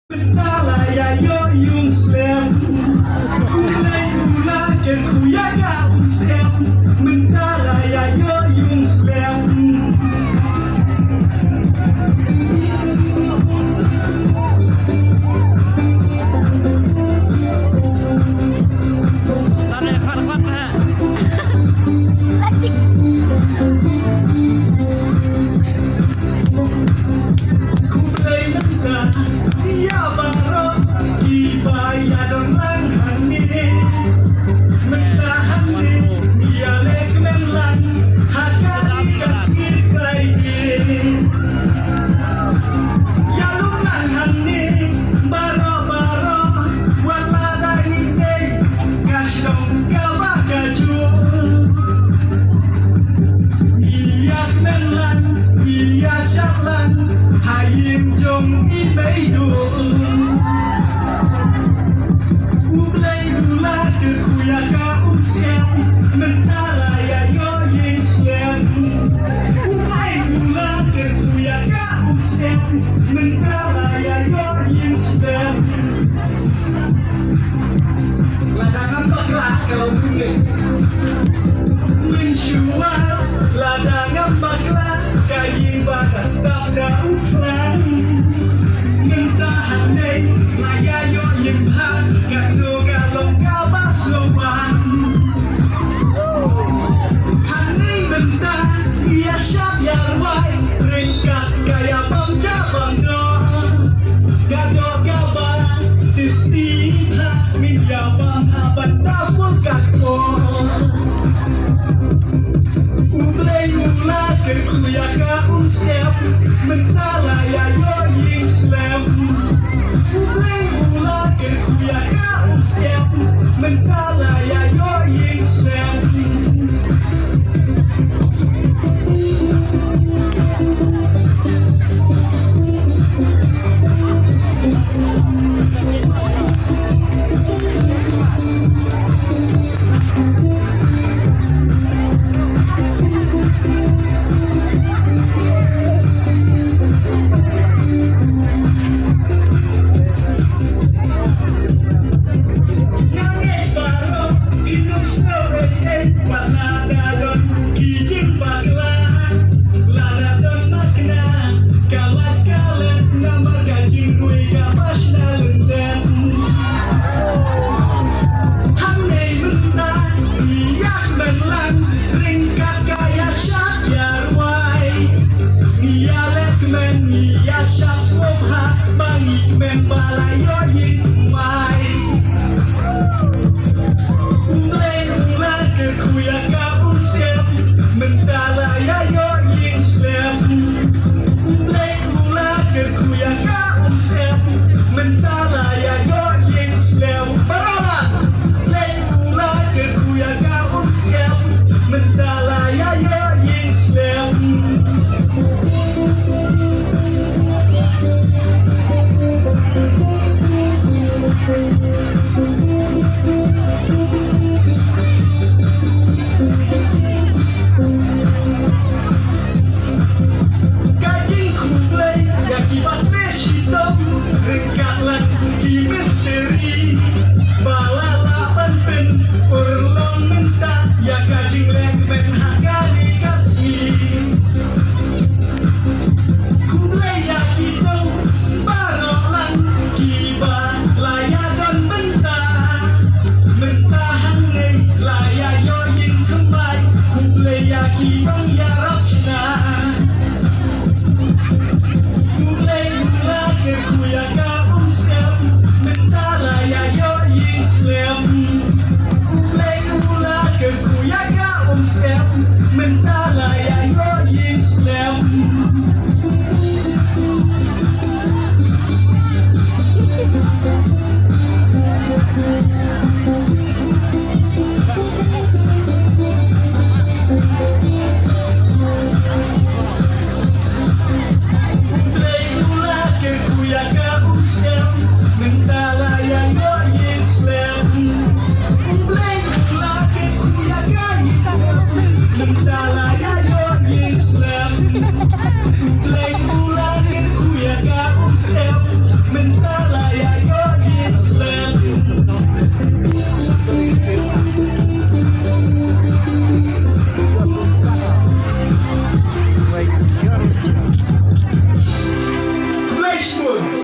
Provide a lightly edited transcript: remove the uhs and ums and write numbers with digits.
Betala ya yo yung slam Ulay ulagan kuya ka usem Mentala ya yo yung slam Hayim jong i mei du Ulay dula ke kuya ka usem Mentala ya yo yin slam Ulay dula ke kuya ka usem Mentala ya yo yin slam Ladangan bakla kalau kuning Mensyuar ladangan bakla Kayi bakat tanda uklan Ngentahanay Mayayo yimhan Gado galong kabasowan Hanay benta Iya syab yarway Ringkat kaya pamjabang do Gado gabang Disney Minyak pang habat